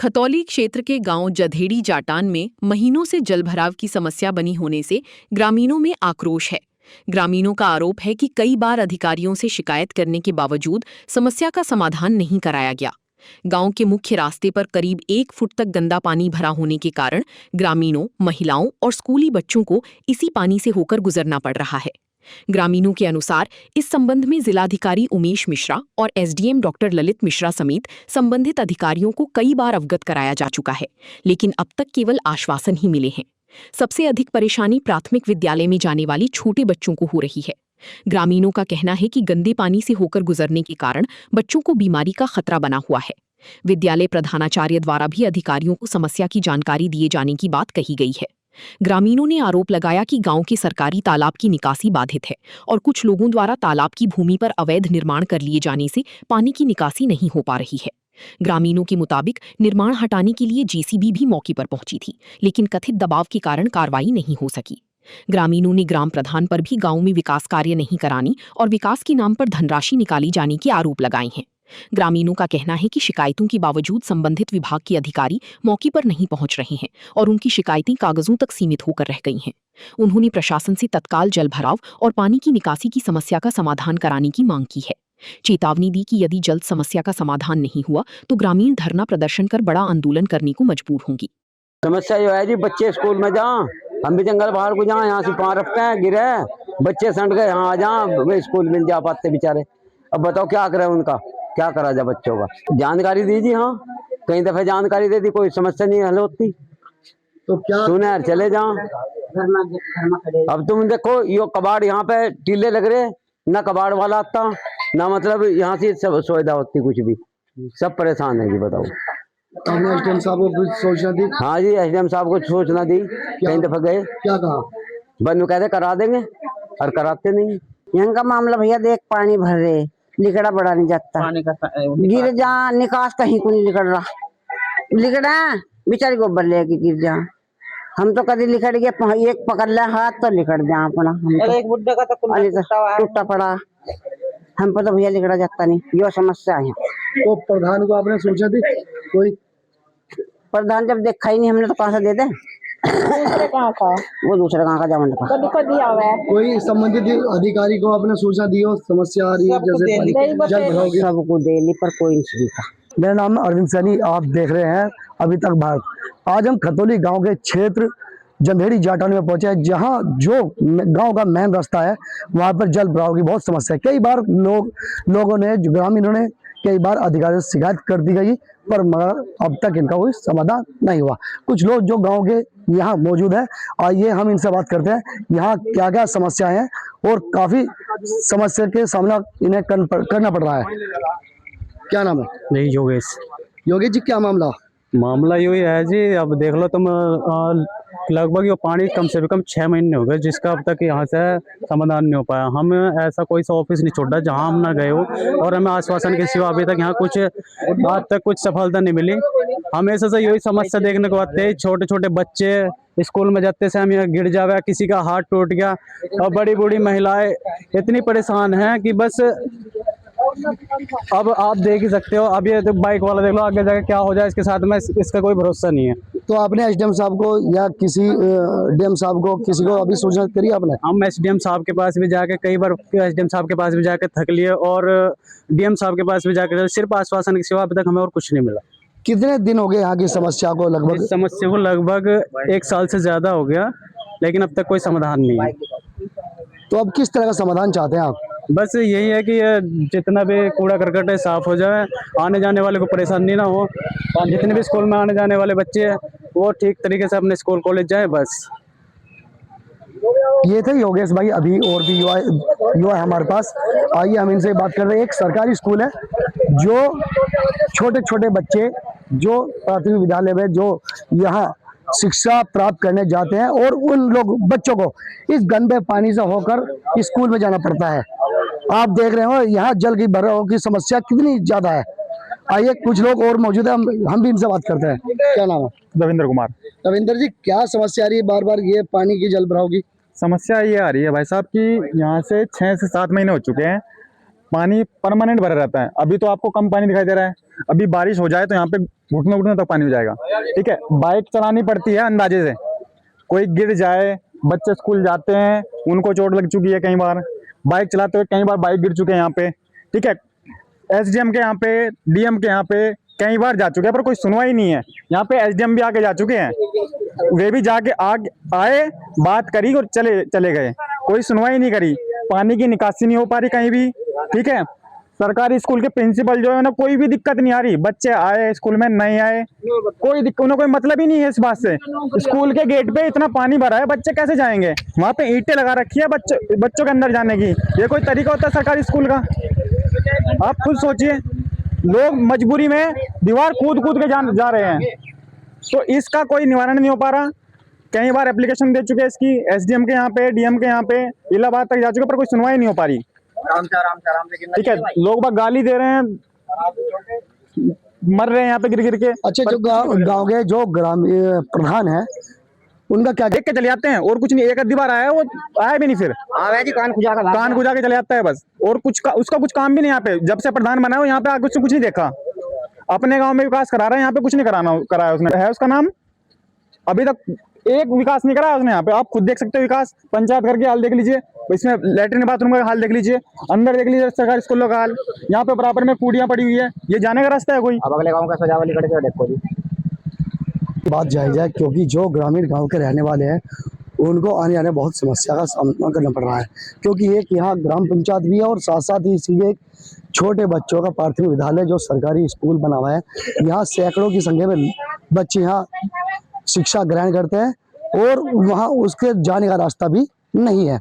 खतौली क्षेत्र के गांव जधेड़ी जाटान में महीनों से जलभराव की समस्या बनी होने से ग्रामीणों में आक्रोश है। ग्रामीणों का आरोप है कि कई बार अधिकारियों से शिकायत करने के बावजूद समस्या का समाधान नहीं कराया गया। गांव के मुख्य रास्ते पर करीब 1 फुट तक गंदा पानी भरा होने के कारण ग्रामीणों, महिलाओं और स्कूली बच्चों को इसी पानी से होकर गुजरना पड़ रहा है। ग्रामीणों के अनुसार इस संबंध में जिलाधिकारी उमेश मिश्रा और एसडीएम डॉक्टर ललित मिश्रा समेत संबंधित अधिकारियों को कई बार अवगत कराया जा चुका है, लेकिन अब तक केवल आश्वासन ही मिले हैं। सबसे अधिक परेशानी प्राथमिक विद्यालय में जाने वाली छोटे बच्चों को हो रही है। ग्रामीणों का कहना है कि गंदे पानी से होकर गुजरने के कारण बच्चों को बीमारी का खतरा बना हुआ है। विद्यालय प्रधानाचार्य द्वारा भी अधिकारियों को समस्या की जानकारी दिए जाने की बात कही गई है। ग्रामीणों ने आरोप लगाया कि गांव के सरकारी तालाब की निकासी बाधित है और कुछ लोगों द्वारा तालाब की भूमि पर अवैध निर्माण कर लिए जाने से पानी की निकासी नहीं हो पा रही है। ग्रामीणों के मुताबिक निर्माण हटाने के लिए जेसीबी भी मौके पर पहुंची थी, लेकिन कथित दबाव के कारण कार्रवाई नहीं हो सकी। ग्रामीणों ने ग्राम प्रधान पर भी गांव में विकास कार्य नहीं कराने और विकास के नाम पर धनराशि निकाली जाने के आरोप लगाए हैं। ग्रामीणों का कहना है कि शिकायतों के बावजूद संबंधित विभाग के अधिकारी मौके पर नहीं पहुंच रहे हैं और उनकी शिकायतें कागजों तक सीमित होकर रह गई हैं। उन्होंने प्रशासन से तत्काल जलभराव और पानी की निकासी की समस्या का समाधान कराने की मांग की है। चेतावनी दी कि यदि जल्द समस्या का समाधान नहीं हुआ तो ग्रामीण धरना प्रदर्शन कर बड़ा आंदोलन करने को मजबूर होंगी। समस्या ये है जी, बच्चे स्कूल में जाएं, हम भी जंगल बाहर को जाएं, यहाँ से 5 रफ्ते हैं गिरे, बच्चे सड़ गए, यहाँ आ जाएं, वे स्कूल में जा पाते बेचारे। अब बताओ क्या करें, उनका क्या करा जाए बच्चों का। जानकारी दीजिए, हाँ कई दफे जानकारी दे दी, कोई समस्या नहीं हल होती तो क्या सुने यार, चले जाओ। अब तुम देखो यो कबाड़ यहाँ पे टीले लग रहे, ना कबाड़ वाला आता ना, मतलब यहाँ से सब सुविधा होती, कुछ भी सब परेशान है जी। बताओ आपने एसडीएम साहब को कुछ सोचना दी? हाँ जी, एसडीएम साहब को सूचना दी, कई दफा गए, क्या कहा? बंद कहते करा देंगे और कराते नहीं। यहाँ का मामला भैया देख, पानी भर रहे, लिकड़ा बड़ा नहीं जाता, पानी का गिर जा, निकास कहीं को नहीं लिकड़ रहा, लिकड़ा बेचारी गोबर लेके गिर जा। हम तो कभी लिकड़ गया, एक पकड़ ले हाथ तो लिकड़ जा अपना, हम तो एक बुड्ढे का तो टूटा पड़ा, हम पर तो भैया लिकड़ा जाता नहीं, यो समस्या है। तो प्रधान को आपने सोचा दी? कोई प्रधान जब देखा ही नहीं हमने तो कहाँ से दे दे? दूसरे कहाँ का? वो दूसरे कहाँ का जामन का दिया हुआ है। कोई संबंधित अधिकारी को आपने सूचना दी हो समस्या आ रही है जैसे जल भराव की? सबको देने पर कोई नहीं सुनता। मेरा नाम अरविंद सैनी, आप देख रहे हैं अभी तक भारत। आज हम खतौली गांव के क्षेत्र जंधेड़ी जाटान में पहुंचे हैं, जहां जो गांव का मेन रास्ता है वहां पर जल भराव की बहुत समस्या है। कई बार लोगों ने, ग्रामीणों ने कई बार अधिकारियों से शिकायत कर दी गई, पर मगर अब तक इनका कोई समाधान नहीं हुआ। कुछ लोग जो गांव के यहाँ मौजूद है, आइए हम इनसे बात करते हैं, यहाँ क्या क्या समस्याएं हैं और काफी समस्या के सामना इन्हें करना पड़ रहा है। क्या नाम है? नहीं, योगेश। योगेश जी, क्या मामला यही है जी, अब देख लो तुम, लगभग ये पानी कम से कम 6 महीने हो गए जिसका अब तक यहाँ से समाधान नहीं हो पाया। हम ऐसा कोई सा ऑफिस नहीं छोड़ा जहाँ हम ना गए हो, और हमें आश्वासन के सिवा अभी तक यहाँ कुछ आज तक कुछ सफलता नहीं मिली। हमेशा से यही समस्या देखने को आते हैं, छोटे छोटे बच्चे स्कूल में जाते से हम यहाँ गिर जावे, किसी का हाथ टूट गया, और बड़ी बूढ़ी महिलाएं इतनी परेशान हैं कि बस अब आप देख ही सकते हो। अब ये तो बाइक वाला देख लो, आगे जाके क्या हो जाए इसके साथ में, इसका कोई भरोसा नहीं है। तो आपने एसडीएम साहब को या किसी डीएम साहब को, किसी को अभी सूचना करी आपने? हम एसडीएम साहब के पास भी जाके कई बार, एसडीएम साहब के पास भी जाके थक लिए, और डीएम साहब के पास भी जाकर सिर्फ आश्वासन के सिवा अभी तक हमें और कुछ नहीं मिला। कितने दिन हो गए यहाँ की समस्या को? लगभग इस समस्या को लगभग 1 साल से ज्यादा हो गया, लेकिन अब तक कोई समाधान नहीं है। तो अब किस तरह का समाधान चाहते हैं आप? बस यही है कि जितना भी कूड़ा करकट है साफ हो जाए, आने जाने वाले को परेशानी ना हो, जितने भी स्कूल में आने जाने वाले बच्चे हैं वो ठीक तरीके से अपने स्कूल कॉलेज जाए। बस ये थे योगेश भाई। अभी और भी युवा है हमारे पास, आइए हम इनसे बात कर रहे हैं। एक सरकारी स्कूल है, जो छोटे छोटे बच्चे जो प्राथमिक विद्यालय में जो यहाँ शिक्षा प्राप्त करने जाते हैं, और उन लोग बच्चों को इस गंदे पानी से होकर स्कूल में जाना पड़ता है। आप देख रहे हो यहाँ जल की भराव की समस्या कितनी ज्यादा है। आइए कुछ लोग और मौजूद है, हम भी इनसे बात करते हैं। क्या नाम है? रविंद्र कुमार। रविंद्र जी, क्या समस्या आ रही है बार बार ये पानी की जल भराव की? समस्या ये आ रही है भाई साहब कि यहाँ से 6 से 7 महीने हो चुके हैं, पानी परमानेंट भरा रहता है। अभी तो आपको कम पानी दिखाई दे रहा है, अभी बारिश हो जाए तो यहाँ पे घुटने घुटने तक पानी हो जाएगा। ठीक है, बाइक चलानी पड़ती है अंदाजे से, कोई गिर जाए, बच्चे स्कूल जाते हैं, उनको चोट लग चुकी है, कई बार बाइक चलाते हुए कई बार बाइक गिर चुके हैं यहाँ पे। ठीक है, एसडीएम के यहाँ पे, डीएम के यहाँ पे कई बार जा चुके हैं, पर कोई सुनवाई नहीं है। यहाँ पे एसडीएम भी आके जा चुके हैं, वे भी जाके आए, बात करी और चले गए, कोई सुनवाई नहीं करी। पानी की निकासी नहीं हो पा रही कहीं भी। ठीक है, सरकारी स्कूल के प्रिंसिपल जो है ना, कोई भी दिक्कत नहीं आ रही, बच्चे आए स्कूल में, नहीं आए, कोई दिक्कत, उन्हें कोई मतलब ही नहीं है इस बात से। स्कूल के गेट पे इतना पानी भरा है, बच्चे कैसे जाएंगे? वहां पे ईंटें लगा रखी है बच्चों के अंदर जाने की, ये कोई तरीका होता है सरकारी स्कूल का? आप खुद सोचिए, लोग मजबूरी में दीवार कूद के जा रहे हैं, तो इसका कोई निवारण नहीं हो पा रहा। कई बार एप्लीकेशन दे चुके हैं इसकी, एसडीएम के यहाँ पे, डीएम के यहाँ पे, इलाहाबाद तक जा चुके, पर कोई सुनवाई नहीं हो पा रही। ठीक है, लोग बाग गाली दे रहे हैं, मर रहे हैं यहाँ पे गिर के। अच्छा, जो गाँव के जो ग्राम प्रधान है उनका क्या? देख के चले जाते हैं और कुछ नहीं, एक आधी बार आया, वो आया भी नहीं, फिर कान खुजा के चले जाता है बस, और उसका कुछ काम भी नहीं। यहाँ पे जब से प्रधान बना है यहाँ पे आगे उसने कुछ नहीं देखा। अपने गांव में विकास करा रहा है, यहाँ पे कुछ नहीं कराया उसने। है उसका नाम, अभी तक एक विकास नहीं कराया उसने। यहाँ पे आप खुद देख सकते हो विकास, पंचायत घर के हाल देख लीजिए, इसमें लैट्रिन बाथरूम का हाल देख लीजिए, अंदर देख लीजिए सरकारी स्कूलों का हाल, यहाँ पे बराबर में कूड़ियां पड़ी हुई है, ये जाने का रास्ता है कोई? अब अगले गांव का सजावली खड़े देखो जी, बात जायज है, क्योंकि जो ग्रामीण गांव के रहने वाले हैं उनको आने आने बहुत समस्या का सामना करना पड़ रहा है, क्योंकि एक यहाँ ग्राम पंचायत भी है और साथ साथ ही इसी एक छोटे बच्चों का प्राथमिक विद्यालय जो सरकारी स्कूल बना हुआ है। यहाँ सैकड़ों की संख्या में बच्चे यहाँ शिक्षा ग्रहण करते हैं और वहाँ उसके जाने का रास्ता भी नहीं है।